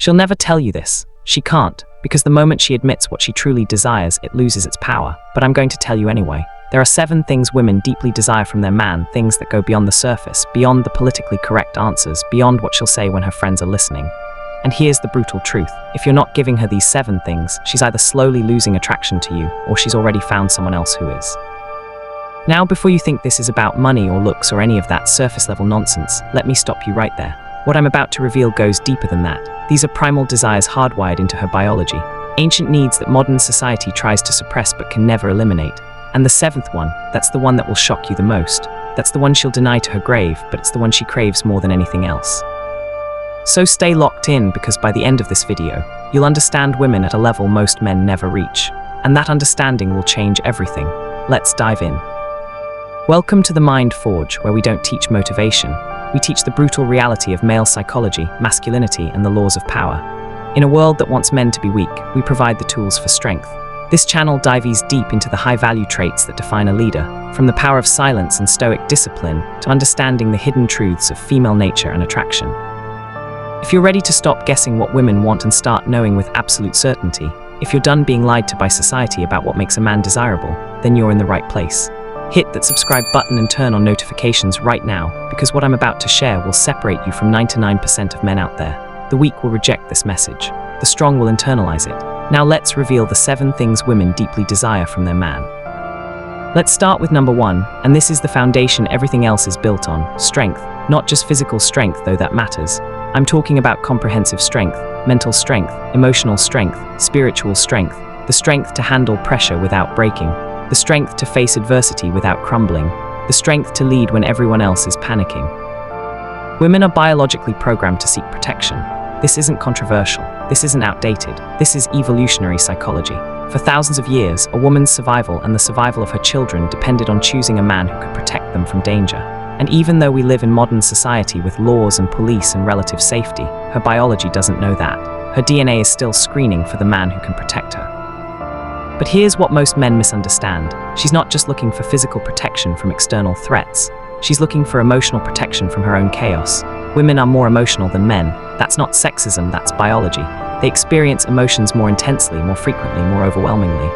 She'll never tell you this. She can't, because the moment she admits what she truly desires, it loses its power. But I'm going to tell you anyway. There are 7 things women deeply desire from their man, things that go beyond the surface, beyond the politically correct answers, beyond what she'll say when her friends are listening. And here's the brutal truth. If you're not giving her these 7 things, she's either slowly losing attraction to you, or she's already found someone else who is. Now, before you think this is about money or looks or any of that surface-level nonsense, let me stop you right there. What I'm about to reveal goes deeper than that. These are primal desires hardwired into her biology, ancient needs that modern society tries to suppress but can never eliminate. And the 7th one, that's the one that will shock you the most. That's the one she'll deny to her grave, but it's the one she craves more than anything else. So stay locked in, because by the end of this video, you'll understand women at a level most men never reach. And that understanding will change everything. Let's dive in. Welcome to the Mind Forge, where we don't teach motivation. We teach the brutal reality of male psychology, masculinity, and the laws of power. In a world that wants men to be weak, we provide the tools for strength. This channel dives deep into the high-value traits that define a leader, from the power of silence and stoic discipline to understanding the hidden truths of female nature and attraction. If you're ready to stop guessing what women want and start knowing with absolute certainty, if you're done being lied to by society about what makes a man desirable, then you're in the right place. Hit that subscribe button and turn on notifications right now, because what I'm about to share will separate you from 99% of men out there. The weak will reject this message. The strong will internalize it. Now let's reveal the 7 things women deeply desire from their man. Let's start with number 1, and this is the foundation everything else is built on: strength. Not just physical strength, though that matters. I'm talking about comprehensive strength, mental strength, emotional strength, spiritual strength, the strength to handle pressure without breaking, the strength to face adversity without crumbling, the strength to lead when everyone else is panicking. Women are biologically programmed to seek protection. This isn't controversial. This isn't outdated. This is evolutionary psychology. For thousands of years, a woman's survival and the survival of her children depended on choosing a man who could protect them from danger. And even though we live in modern society with laws and police and relative safety, her biology doesn't know that. Her DNA is still screening for the man who can protect her. But here's what most men misunderstand. She's not just looking for physical protection from external threats. She's looking for emotional protection from her own chaos. Women are more emotional than men. That's not sexism, that's biology. They experience emotions more intensely, more frequently, more overwhelmingly.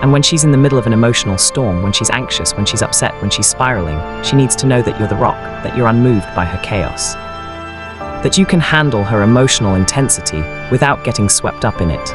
And when she's in the middle of an emotional storm, when she's anxious, when she's upset, when she's spiraling, she needs to know that you're the rock, that you're unmoved by her chaos. That you can handle her emotional intensity without getting swept up in it.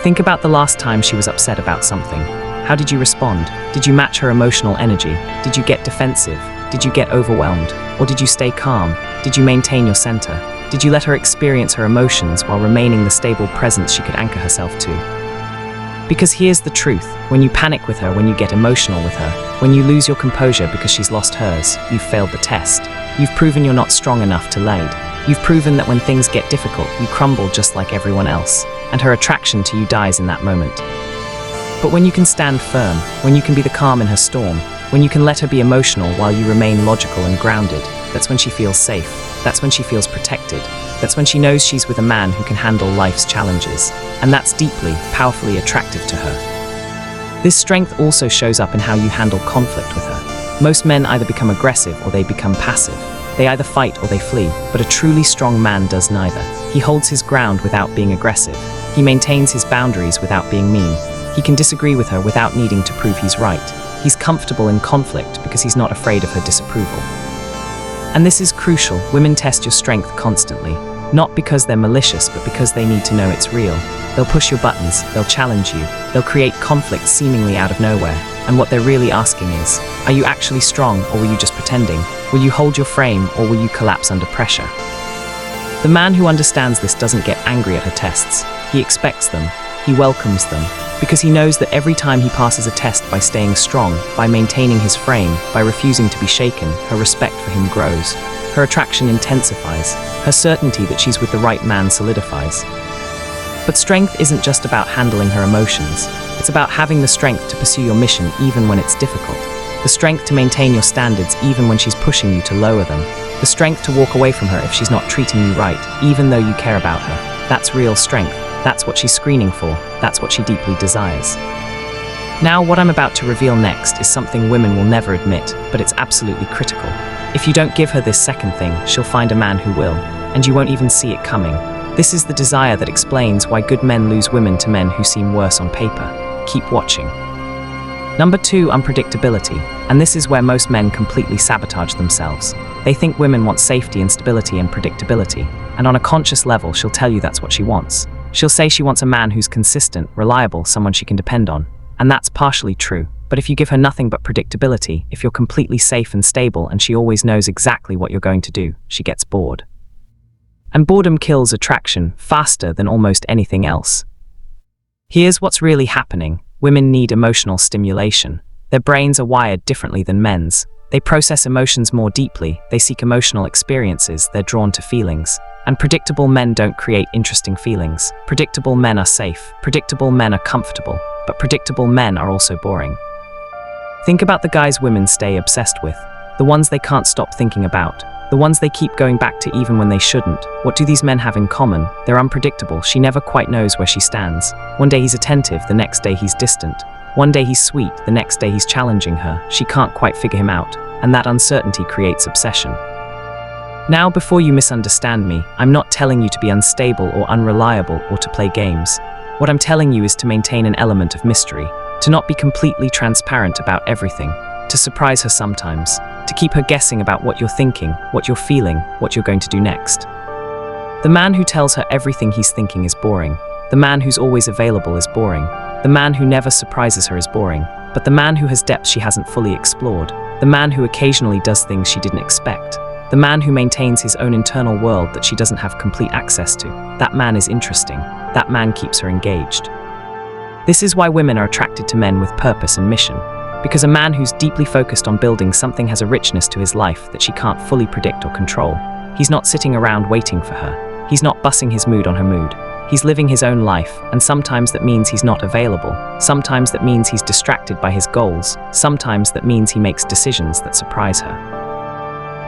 Think about the last time she was upset about something. How did you respond? Did you match her emotional energy? Did you get defensive? Did you get overwhelmed? Or did you stay calm? Did you maintain your center? Did you let her experience her emotions while remaining the stable presence she could anchor herself to? Because here's the truth. When you panic with her, when you get emotional with her, when you lose your composure because she's lost hers, you've failed the test. You've proven you're not strong enough to lead. You've proven that when things get difficult, you crumble just like everyone else, and her attraction to you dies in that moment. But when you can stand firm, when you can be the calm in her storm, when you can let her be emotional while you remain logical and grounded, that's when she feels safe. That's when she feels protected. That's when she knows she's with a man who can handle life's challenges. And that's deeply, powerfully attractive to her. This strength also shows up in how you handle conflict with her. Most men either become aggressive or they become passive. They either fight or they flee, but a truly strong man does neither. He holds his ground without being aggressive. He maintains his boundaries without being mean. He can disagree with her without needing to prove he's right. He's comfortable in conflict because he's not afraid of her disapproval. And this is crucial. Women test your strength constantly, not because they're malicious, but because they need to know it's real. They'll push your buttons, they'll challenge you, they'll create conflict seemingly out of nowhere. And what they're really asking is, are you actually strong or were you just pretending? Will you hold your frame or will you collapse under pressure? The man who understands this doesn't get angry at her tests. He expects them. He welcomes them. Because he knows that every time he passes a test by staying strong, by maintaining his frame, by refusing to be shaken, her respect for him grows. Her attraction intensifies. Her certainty that she's with the right man solidifies. But strength isn't just about handling her emotions. It's about having the strength to pursue your mission even when it's difficult. The strength to maintain your standards even when she's pushing you to lower them. The strength to walk away from her if she's not treating you right, even though you care about her. That's real strength. That's what she's screening for. That's what she deeply desires. Now, what I'm about to reveal next is something women will never admit, but it's absolutely critical. If you don't give her this second thing, she'll find a man who will, and you won't even see it coming. This is the desire that explains why good men lose women to men who seem worse on paper. Keep watching. Number 2, unpredictability. And this is where most men completely sabotage themselves. They think women want safety and stability and predictability, and on a conscious level, she'll tell you that's what she wants. She'll say she wants a man who's consistent, reliable, someone she can depend on. And that's partially true. But if you give her nothing but predictability, if you're completely safe and stable and she always knows exactly what you're going to do, she gets bored. And boredom kills attraction faster than almost anything else. Here's what's really happening. Women need emotional stimulation. Their brains are wired differently than men's. They process emotions more deeply, they seek emotional experiences, they're drawn to feelings. And predictable men don't create interesting feelings. Predictable men are safe, predictable men are comfortable, but predictable men are also boring. Think about the guys women stay obsessed with, the ones they can't stop thinking about, the ones they keep going back to even when they shouldn't. What do these men have in common? They're unpredictable. She never quite knows where she stands. One day he's attentive, the next day he's distant. One day he's sweet, the next day he's challenging her. She can't quite figure him out, and that uncertainty creates obsession. Now, before you misunderstand me, I'm not telling you to be unstable or unreliable or to play games. What I'm telling you is to maintain an element of mystery, to not be completely transparent about everything, to surprise her sometimes, to keep her guessing about what you're thinking, what you're feeling, what you're going to do next. The man who tells her everything he's thinking is boring. The man who's always available is boring. The man who never surprises her is boring. But the man who has depth she hasn't fully explored, the man who occasionally does things she didn't expect, the man who maintains his own internal world that she doesn't have complete access to, that man is interesting. That man keeps her engaged. This is why women are attracted to men with purpose and mission. Because a man who's deeply focused on building something has a richness to his life that she can't fully predict or control. He's not sitting around waiting for her. He's not bussing his mood on her mood. He's living his own life, and sometimes that means he's not available. Sometimes that means he's distracted by his goals. Sometimes that means he makes decisions that surprise her.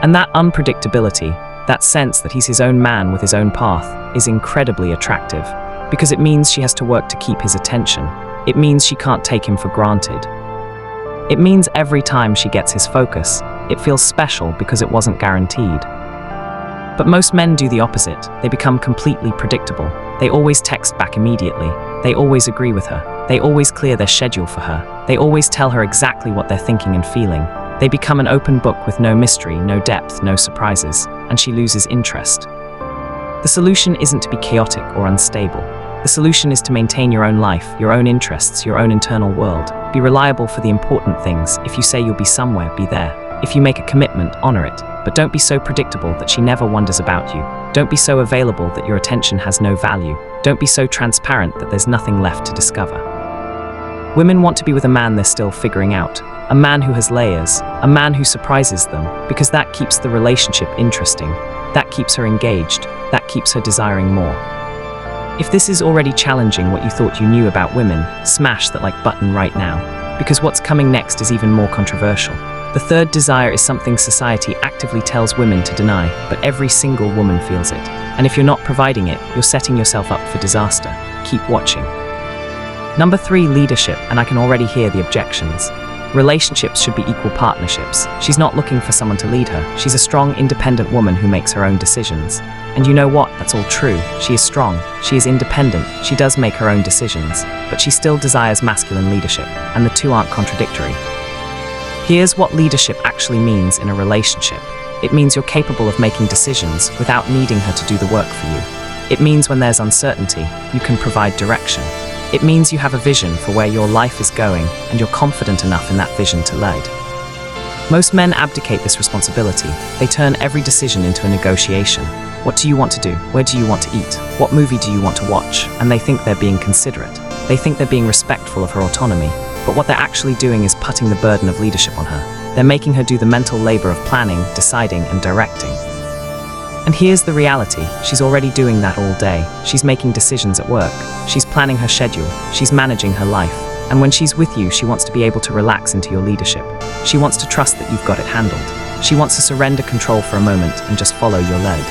And that unpredictability, that sense that he's his own man with his own path, is incredibly attractive. Because it means she has to work to keep his attention. It means she can't take him for granted. It means every time she gets his focus, it feels special because it wasn't guaranteed. But most men do the opposite. They become completely predictable. They always text back immediately. They always agree with her. They always clear their schedule for her. They always tell her exactly what they're thinking and feeling. They become an open book with no mystery, no depth, no surprises, and she loses interest. The solution isn't to be chaotic or unstable. The solution is to maintain your own life, your own interests, your own internal world. Be reliable for the important things. If you say you'll be somewhere, be there. If you make a commitment, honor it. But don't be so predictable that she never wonders about you. Don't be so available that your attention has no value. Don't be so transparent that there's nothing left to discover. Women want to be with a man they're still figuring out. A man who has layers. A man who surprises them, because that keeps the relationship interesting. That keeps her engaged. That keeps her desiring more. If this is already challenging what you thought you knew about women, smash that like button right now, because what's coming next is even more controversial. The third desire is something society actively tells women to deny, but every single woman feels it. And if you're not providing it, you're setting yourself up for disaster. Keep watching. Number 3, leadership, and I can already hear the objections. Relationships should be equal partnerships. She's not looking for someone to lead her. She's a strong, independent woman who makes her own decisions. And you know what? That's all true. She is strong. She is independent. She does make her own decisions. But she still desires masculine leadership, and the two aren't contradictory. Here's what leadership actually means in a relationship. It means you're capable of making decisions without needing her to do the work for you. It means when there's uncertainty, you can provide direction. It means you have a vision for where your life is going, and you're confident enough in that vision to lead. Most men abdicate this responsibility. They turn every decision into a negotiation. What do you want to do? Where do you want to eat? What movie do you want to watch? And they think they're being considerate. They think they're being respectful of her autonomy. But what they're actually doing is putting the burden of leadership on her. They're making her do the mental labor of planning, deciding, and directing. And here's the reality. She's already doing that all day. She's making decisions at work. She's planning her schedule. She's managing her life. And when she's with you, she wants to be able to relax into your leadership. She wants to trust that you've got it handled. She wants to surrender control for a moment and just follow your lead.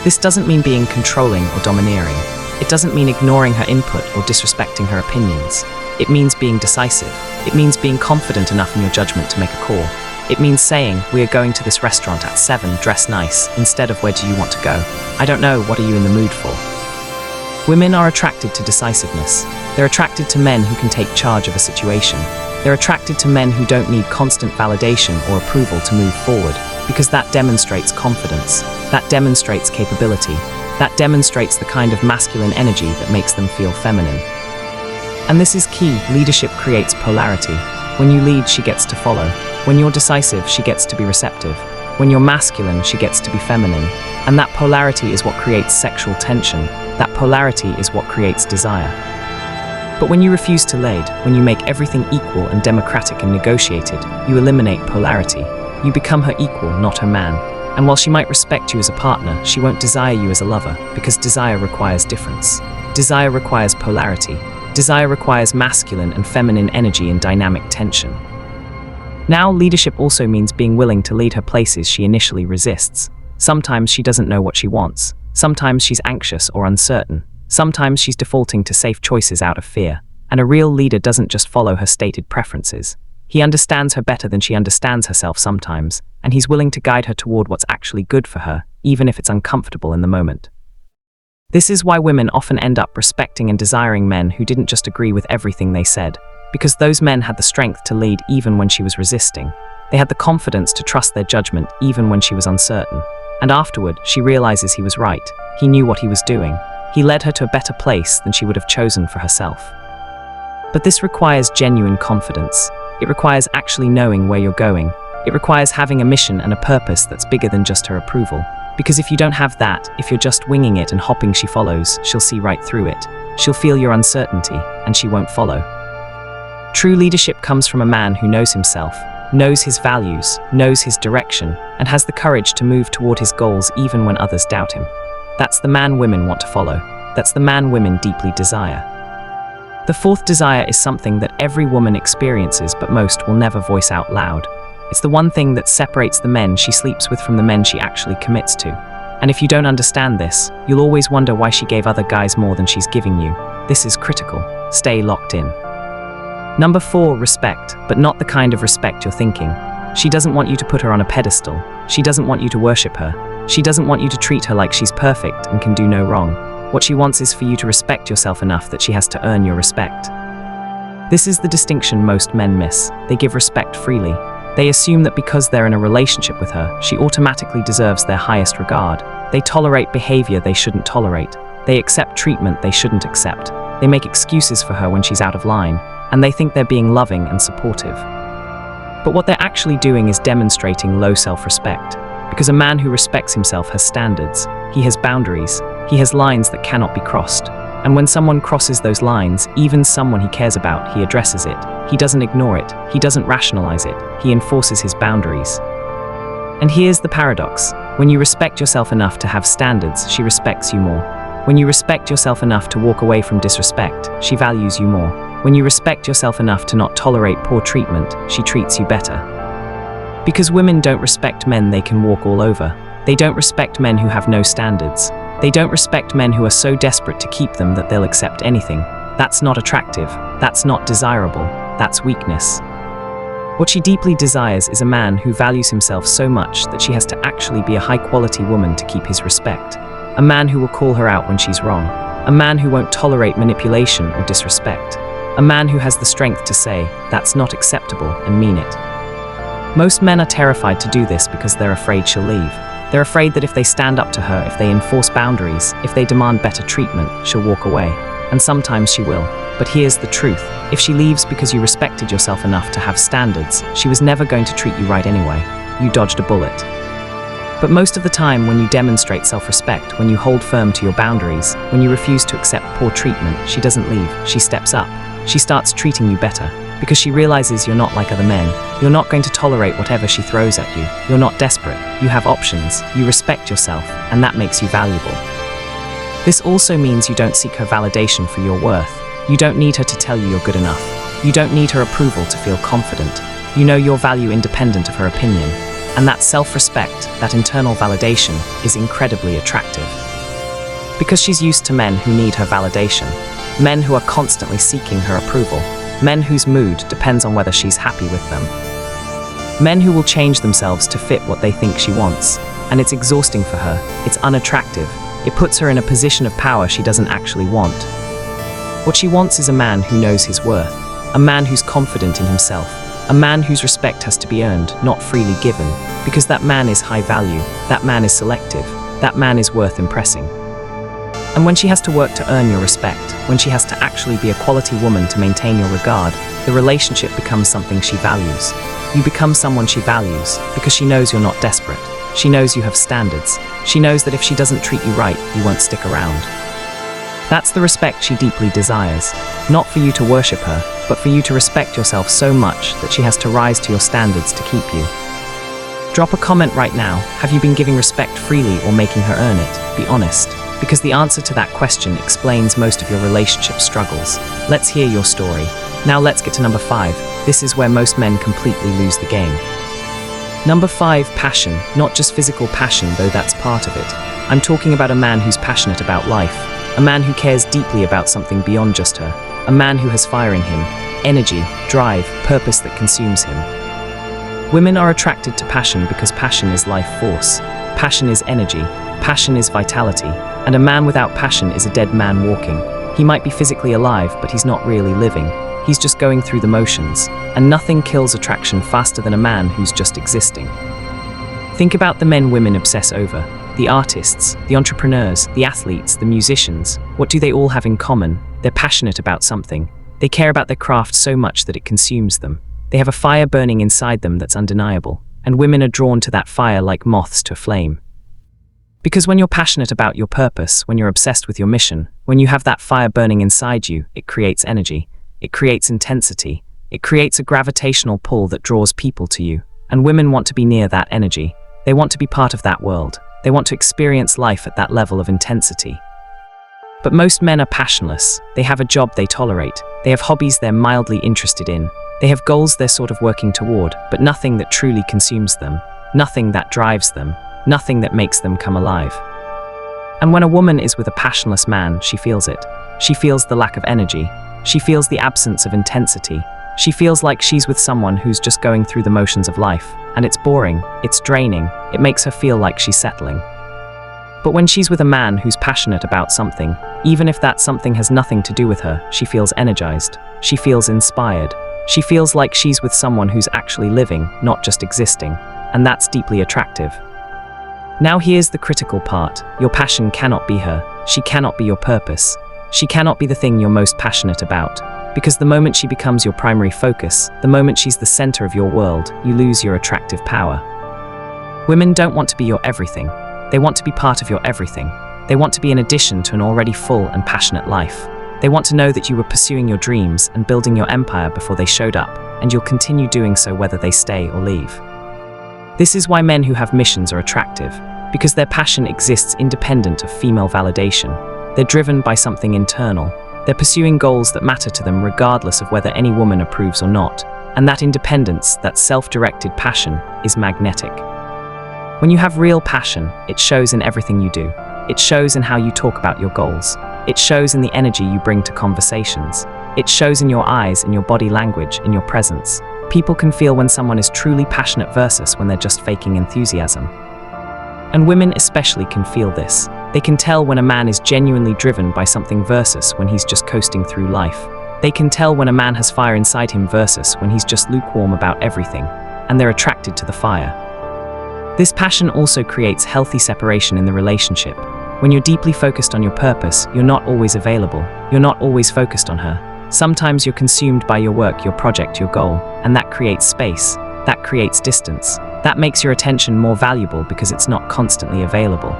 This doesn't mean being controlling or domineering. It doesn't mean ignoring her input or disrespecting her opinions. It means being decisive. It means being confident enough in your judgment to make a call. It means saying, we are going to this restaurant at 7, dress nice, instead of where do you want to go? I don't know, what are you in the mood for? Women are attracted to decisiveness. They're attracted to men who can take charge of a situation. They're attracted to men who don't need constant validation or approval to move forward, because that demonstrates confidence, that demonstrates capability, that demonstrates the kind of masculine energy that makes them feel feminine. And this is key. Leadership creates polarity. When you lead, she gets to follow. When you're decisive, she gets to be receptive. When you're masculine, she gets to be feminine. And that polarity is what creates sexual tension. That polarity is what creates desire. But when you refuse to lead, when you make everything equal and democratic and negotiated, you eliminate polarity. You become her equal, not her man. And while she might respect you as a partner, she won't desire you as a lover, because desire requires difference. Desire requires polarity. Desire requires masculine and feminine energy and dynamic tension. Now, leadership also means being willing to lead her places she initially resists. Sometimes she doesn't know what she wants. Sometimes she's anxious or uncertain. Sometimes she's defaulting to safe choices out of fear. And a real leader doesn't just follow her stated preferences. He understands her better than she understands herself sometimes, and he's willing to guide her toward what's actually good for her, even if it's uncomfortable in the moment. This is why women often end up respecting and desiring men who didn't just agree with everything they said, because those men had the strength to lead even when she was resisting. They had the confidence to trust their judgment even when she was uncertain. And afterward, she realizes he was right. He knew what he was doing. He led her to a better place than she would have chosen for herself. But this requires genuine confidence. It requires actually knowing where you're going. It requires having a mission and a purpose that's bigger than just her approval. Because if you don't have that, if you're just winging it and hopping she follows, she'll see right through it. She'll feel your uncertainty, and she won't follow. True leadership comes from a man who knows himself, knows his values, knows his direction, and has the courage to move toward his goals even when others doubt him. That's the man women want to follow. That's the man women deeply desire. The fourth desire is something that every woman experiences but most will never voice out loud. It's the one thing that separates the men she sleeps with from the men she actually commits to. And if you don't understand this, you'll always wonder why she gave other guys more than she's giving you. This is critical. Stay locked in. Number 4, respect, but not the kind of respect you're thinking. She doesn't want you to put her on a pedestal. She doesn't want you to worship her. She doesn't want you to treat her like she's perfect and can do no wrong. What she wants is for you to respect yourself enough that she has to earn your respect. This is the distinction most men miss. They give respect freely. They assume that because they're in a relationship with her, she automatically deserves their highest regard. They tolerate behavior they shouldn't tolerate. They accept treatment they shouldn't accept. They make excuses for her when she's out of line, and they think they're being loving and supportive. But what they're actually doing is demonstrating low self-respect. Because a man who respects himself has standards. He has boundaries. He has lines that cannot be crossed. And when someone crosses those lines, even someone he cares about, he addresses it. He doesn't ignore it. He doesn't rationalize it. He enforces his boundaries. And here's the paradox. When you respect yourself enough to have standards, she respects you more. When you respect yourself enough to walk away from disrespect, she values you more. When you respect yourself enough to not tolerate poor treatment, she treats you better. Because women don't respect men they can walk all over. They don't respect men who have no standards. They don't respect men who are so desperate to keep them that they'll accept anything. That's not attractive. That's not desirable. That's weakness. What she deeply desires is a man who values himself so much that she has to actually be a high-quality woman to keep his respect. A man who will call her out when she's wrong. A man who won't tolerate manipulation or disrespect. A man who has the strength to say, "That's not acceptable," and mean it. Most men are terrified to do this because they're afraid she'll leave. They're afraid that if they stand up to her, if they enforce boundaries, if they demand better treatment, she'll walk away. And sometimes she will. But here's the truth. If she leaves because you respected yourself enough to have standards, she was never going to treat you right anyway. You dodged a bullet. But most of the time, when you demonstrate self-respect, when you hold firm to your boundaries, when you refuse to accept poor treatment, she doesn't leave. She steps up. She starts treating you better. Because she realizes you're not like other men. You're not going to tolerate whatever she throws at you. You're not desperate. You have options. You respect yourself, and that makes you valuable. This also means you don't seek her validation for your worth. You don't need her to tell you you're good enough. You don't need her approval to feel confident. You know your value independent of her opinion. And that self-respect, that internal validation, is incredibly attractive. Because she's used to men who need her validation. Men who are constantly seeking her approval. Men whose mood depends on whether she's happy with them. Men who will change themselves to fit what they think she wants. And it's exhausting for her, it's unattractive, it puts her in a position of power she doesn't actually want. What she wants is a man who knows his worth, a man who's confident in himself, a man whose respect has to be earned, not freely given, because that man is high value, that man is selective, that man is worth impressing. And when she has to work to earn your respect, when she has to actually be a quality woman to maintain your regard, the relationship becomes something she values. You become someone she values, because she knows you're not desperate. She knows you have standards. She knows that if she doesn't treat you right, you won't stick around. That's the respect she deeply desires. Not for you to worship her, but for you to respect yourself so much that she has to rise to your standards to keep you. Drop a comment right now. Have you been giving respect freely or making her earn it? Be honest, because the answer to that question explains most of your relationship struggles. Let's hear your story. Now let's get to number 5. This is where most men completely lose the game. Number 5, passion. Not just physical passion, though that's part of it. I'm talking about a man who's passionate about life, a man who cares deeply about something beyond just her, a man who has fire in him, energy, drive, purpose that consumes him. Women are attracted to passion because passion is life force, passion is energy, passion is vitality, and a man without passion is a dead man walking. He might be physically alive, but he's not really living. He's just going through the motions, and nothing kills attraction faster than a man who's just existing. Think about the men women obsess over. The artists, the entrepreneurs, the athletes, the musicians. What do they all have in common? They're passionate about something. They care about their craft so much that it consumes them. They have a fire burning inside them that's undeniable, and women are drawn to that fire like moths to a flame. Because when you're passionate about your purpose, when you're obsessed with your mission, when you have that fire burning inside you, it creates energy. It creates intensity. It creates a gravitational pull that draws people to you. And women want to be near that energy. They want to be part of that world. They want to experience life at that level of intensity. But most men are passionless. They have a job they tolerate. They have hobbies they're mildly interested in. They have goals they're sort of working toward, but nothing that truly consumes them. Nothing that drives them. Nothing that makes them come alive. And when a woman is with a passionless man, she feels it. She feels the lack of energy. She feels the absence of intensity. She feels like she's with someone who's just going through the motions of life, and it's boring, it's draining, it makes her feel like she's settling. But when she's with a man who's passionate about something, even if that something has nothing to do with her, she feels energized, she feels inspired, she feels like she's with someone who's actually living, not just existing, and that's deeply attractive. Now here's the critical part. Your passion cannot be her, she cannot be your purpose. She cannot be the thing you're most passionate about, because the moment she becomes your primary focus, the moment she's the center of your world, you lose your attractive power. Women don't want to be your everything. They want to be part of your everything. They want to be an addition to an already full and passionate life. They want to know that you were pursuing your dreams and building your empire before they showed up, and you'll continue doing so whether they stay or leave. This is why men who have missions are attractive, because their passion exists independent of female validation. They're driven by something internal. They're pursuing goals that matter to them regardless of whether any woman approves or not. And that independence, that self-directed passion, is magnetic. When you have real passion, it shows in everything you do. It shows in how you talk about your goals. It shows in the energy you bring to conversations. It shows in your eyes, in your body language, in your presence. People can feel when someone is truly passionate versus when they're just faking enthusiasm. And women especially can feel this. They can tell when a man is genuinely driven by something versus when he's just coasting through life. They can tell when a man has fire inside him versus when he's just lukewarm about everything, and they're attracted to the fire. This passion also creates healthy separation in the relationship. When you're deeply focused on your purpose, you're not always available. You're not always focused on her. Sometimes you're consumed by your work, your project, your goal, and that creates space. That creates distance. That makes your attention more valuable because it's not constantly available.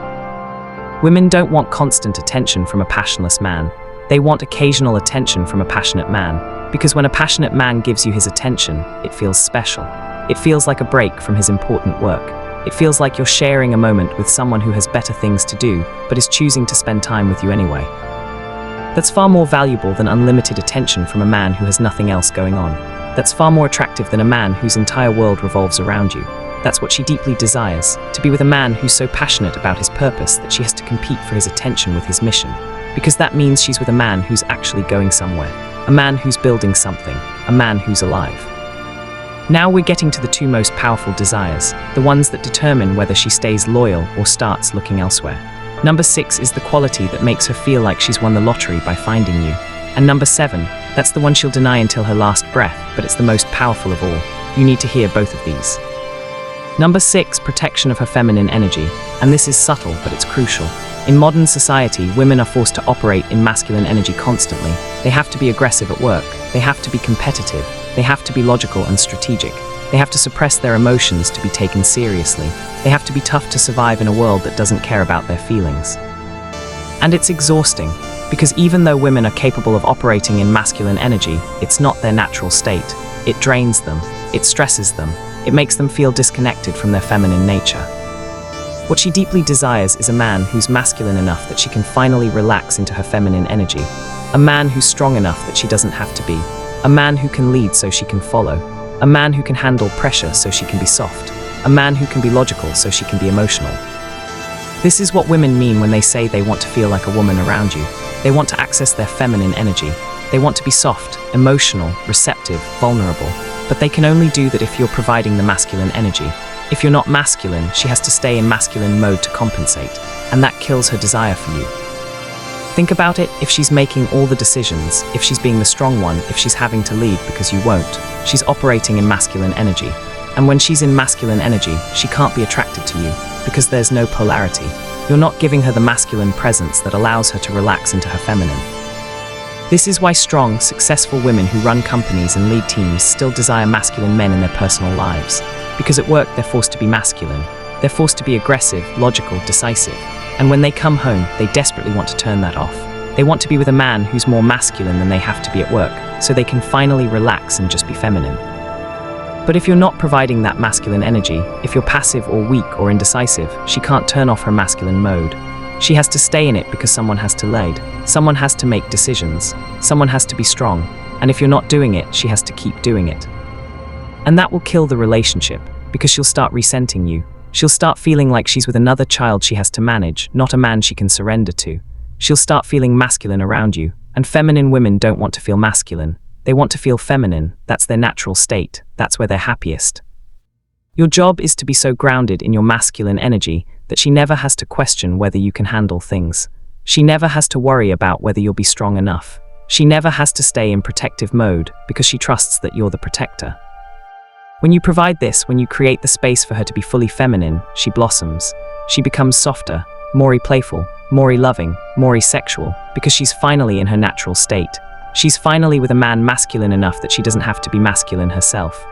Women don't want constant attention from a passionless man. They want occasional attention from a passionate man, because when a passionate man gives you his attention, it feels special. It feels like a break from his important work. It feels like you're sharing a moment with someone who has better things to do, but is choosing to spend time with you anyway. That's far more valuable than unlimited attention from a man who has nothing else going on. That's far more attractive than a man whose entire world revolves around you. That's what she deeply desires, to be with a man who's so passionate about his purpose that she has to compete for his attention with his mission. Because that means she's with a man who's actually going somewhere, a man who's building something, a man who's alive. Now we're getting to the two most powerful desires, the ones that determine whether she stays loyal or starts looking elsewhere. Number 6 is the quality that makes her feel like she's won the lottery by finding you. And number 7, that's the one she'll deny until her last breath, but it's the most powerful of all. You need to hear both of these. Number 6, protection of her feminine energy. And this is subtle, but it's crucial. In modern society, women are forced to operate in masculine energy constantly. They have to be aggressive at work. They have to be competitive. They have to be logical and strategic. They have to suppress their emotions to be taken seriously. They have to be tough to survive in a world that doesn't care about their feelings. And it's exhausting, because even though women are capable of operating in masculine energy, it's not their natural state. It drains them. It stresses them. It makes them feel disconnected from their feminine nature. What she deeply desires is a man who's masculine enough that she can finally relax into her feminine energy. A man who's strong enough that she doesn't have to be. A man who can lead so she can follow. A man who can handle pressure so she can be soft. A man who can be logical so she can be emotional. This is what women mean when they say they want to feel like a woman around you. They want to access their feminine energy. They want to be soft, emotional, receptive, vulnerable. But they can only do that if you're providing the masculine energy. If you're not masculine, she has to stay in masculine mode to compensate, and that kills her desire for you. Think about it. If she's making all the decisions, if she's being the strong one, if she's having to lead because you won't, she's operating in masculine energy. And when she's in masculine energy, she can't be attracted to you because there's no polarity. You're not giving her the masculine presence that allows her to relax into her feminine. This is why strong, successful women who run companies and lead teams still desire masculine men in their personal lives. Because at work, they're forced to be masculine. They're forced to be aggressive, logical, decisive. And when they come home, they desperately want to turn that off. They want to be with a man who's more masculine than they have to be at work, so they can finally relax and just be feminine. But if you're not providing that masculine energy, if you're passive or weak or indecisive, she can't turn off her masculine mode. She has to stay in it because someone has to lead. Someone has to make decisions. Someone has to be strong. And if you're not doing it, she has to keep doing it. And that will kill the relationship, because she'll start resenting you. She'll start feeling like she's with another child she has to manage, not a man she can surrender to. She'll start feeling masculine around you, and feminine women don't want to feel masculine. They want to feel feminine. That's their natural state. That's where they're happiest. Your job is to be so grounded in your masculine energy that she never has to question whether you can handle things. She never has to worry about whether you'll be strong enough. She never has to stay in protective mode because she trusts that you're the protector. When you provide this, when you create the space for her to be fully feminine, she blossoms. She becomes softer, more playful, more loving, more sexual, because she's finally in her natural state. She's finally with a man masculine enough that she doesn't have to be masculine herself.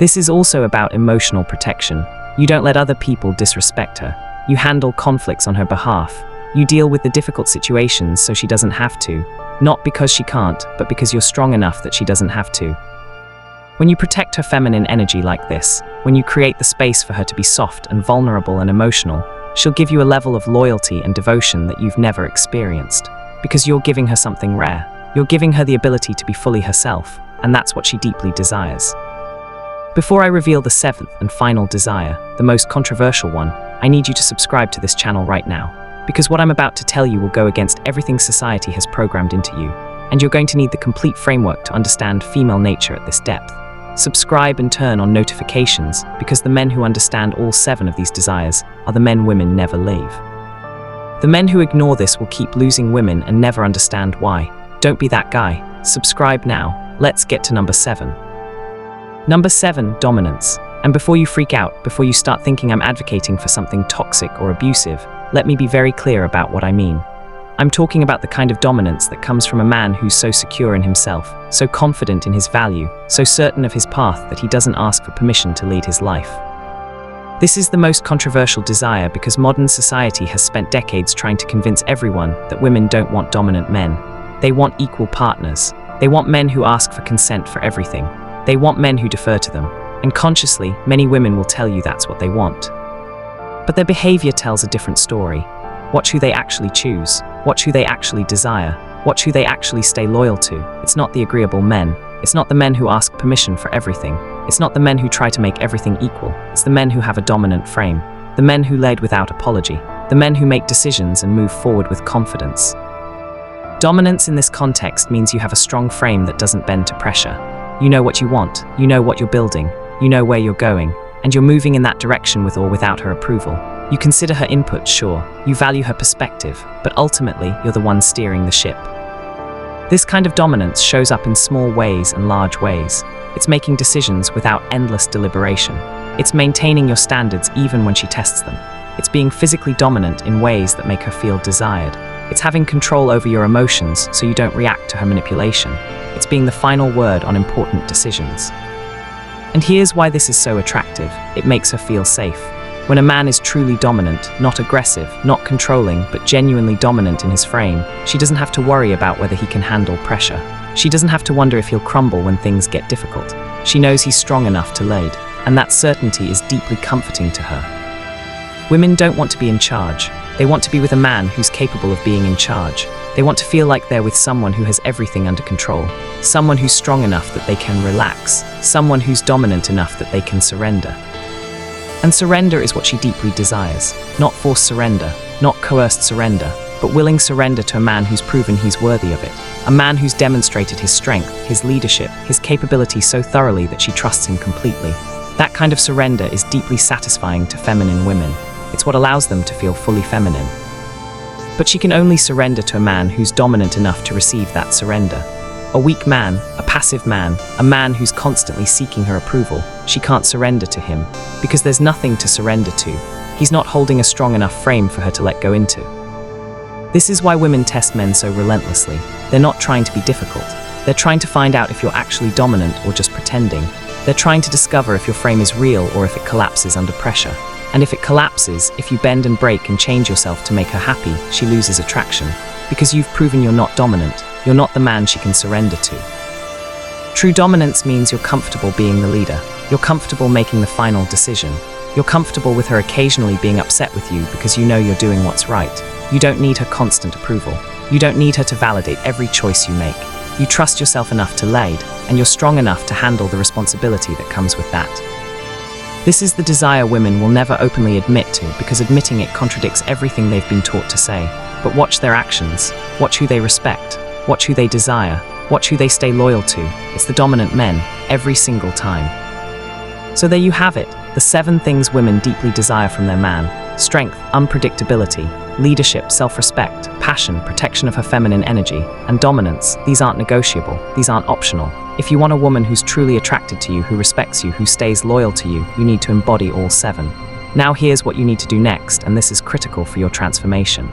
This is also about emotional protection. You don't let other people disrespect her. You handle conflicts on her behalf. You deal with the difficult situations so she doesn't have to. Not because she can't, but because you're strong enough that she doesn't have to. When you protect her feminine energy like this, when you create the space for her to be soft and vulnerable and emotional, she'll give you a level of loyalty and devotion that you've never experienced. Because you're giving her something rare. You're giving her the ability to be fully herself, and that's what she deeply desires. Before I reveal the 7th and final desire, the most controversial one, I need you to subscribe to this channel right now. Because what I'm about to tell you will go against everything society has programmed into you, and you're going to need the complete framework to understand female nature at this depth. Subscribe and turn on notifications, because the men who understand all 7 of these desires are the men women never leave. The men who ignore this will keep losing women and never understand why. Don't be that guy. Subscribe now. Let's get to number 7. Number 7, dominance. And before you freak out, before you start thinking I'm advocating for something toxic or abusive, let me be very clear about what I mean. I'm talking about the kind of dominance that comes from a man who's so secure in himself, so confident in his value, so certain of his path that he doesn't ask for permission to lead his life. This is the most controversial desire because modern society has spent decades trying to convince everyone that women don't want dominant men. They want equal partners. They want men who ask for consent for everything. They want men who defer to them. And consciously, many women will tell you that's what they want. But their behavior tells a different story. Watch who they actually choose. Watch who they actually desire. Watch who they actually stay loyal to. It's not the agreeable men. It's not the men who ask permission for everything. It's not the men who try to make everything equal. It's the men who have a dominant frame. The men who lead without apology. The men who make decisions and move forward with confidence. Dominance in this context means you have a strong frame that doesn't bend to pressure. You know what you want, you know what you're building, you know where you're going, and you're moving in that direction with or without her approval. You consider her input, sure, you value her perspective, but ultimately you're the one steering the ship. This kind of dominance shows up in small ways and large ways. It's making decisions without endless deliberation. It's maintaining your standards even when she tests them. It's being physically dominant in ways that make her feel desired. It's having control over your emotions so you don't react to her manipulation. It's being the final word on important decisions. And here's why this is so attractive. It makes her feel safe. When a man is truly dominant, not aggressive, not controlling, but genuinely dominant in his frame, she doesn't have to worry about whether he can handle pressure. She doesn't have to wonder if he'll crumble when things get difficult. She knows he's strong enough to lead, and that certainty is deeply comforting to her. Women don't want to be in charge. They want to be with a man who's capable of being in charge. They want to feel like they're with someone who has everything under control, someone who's strong enough that they can relax, someone who's dominant enough that they can surrender. And surrender is what she deeply desires. Not forced surrender, not coerced surrender, but willing surrender to a man who's proven he's worthy of it. A man who's demonstrated his strength, his leadership, his capability so thoroughly that she trusts him completely. That kind of surrender is deeply satisfying to feminine women. It's what allows them to feel fully feminine. But she can only surrender to a man who's dominant enough to receive that surrender. A weak man, a passive man, a man who's constantly seeking her approval, she can't surrender to him, because there's nothing to surrender to. He's not holding a strong enough frame for her to let go into. This is why women test men so relentlessly. They're not trying to be difficult. They're trying to find out if you're actually dominant or just pretending. They're trying to discover if your frame is real or if it collapses under pressure. And if it collapses, if you bend and break and change yourself to make her happy, she loses attraction. Because you've proven you're not dominant. You're not the man she can surrender to. True dominance means you're comfortable being the leader. You're comfortable making the final decision. You're comfortable with her occasionally being upset with you because you know you're doing what's right. You don't need her constant approval. You don't need her to validate every choice you make. You trust yourself enough to lead, and you're strong enough to handle the responsibility that comes with that. This is the desire women will never openly admit to, because admitting it contradicts everything they've been taught to say. But watch their actions. Watch who they respect. Watch who they desire. Watch who they stay loyal to. It's the dominant men, every single time. So there you have it, the 7 things women deeply desire from their man. Strength, unpredictability, leadership, self-respect, passion, protection of her feminine energy, and dominance. These aren't negotiable. These aren't optional. If you want a woman who's truly attracted to you, who respects you, who stays loyal to you, you need to embody all 7. Now here's what you need to do next, and this is critical for your transformation.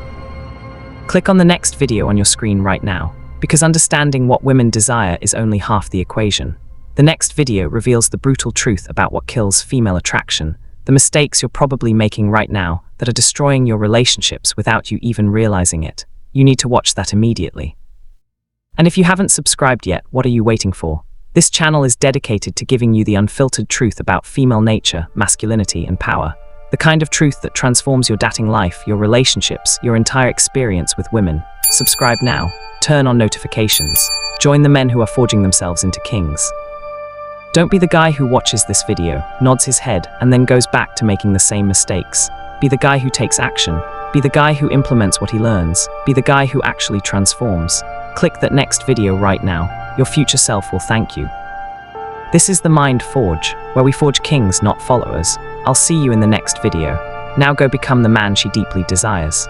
Click on the next video on your screen right now, because understanding what women desire is only half the equation. The next video reveals the brutal truth about what kills female attraction, the mistakes you're probably making right now that are destroying your relationships without you even realizing it. You need to watch that immediately. And if you haven't subscribed yet, what are you waiting for? This channel is dedicated to giving you the unfiltered truth about female nature, masculinity, and power. The kind of truth that transforms your dating life, your relationships, your entire experience with women. Subscribe now. Turn on notifications. Join the men who are forging themselves into kings. Don't be the guy who watches this video, nods his head, and then goes back to making the same mistakes. Be the guy who takes action. Be the guy who implements what he learns. Be the guy who actually transforms. Click that next video right now. Your future self will thank you. This is the Mind Forge, where we forge kings, not followers. I'll see you in the next video. Now go become the man she deeply desires.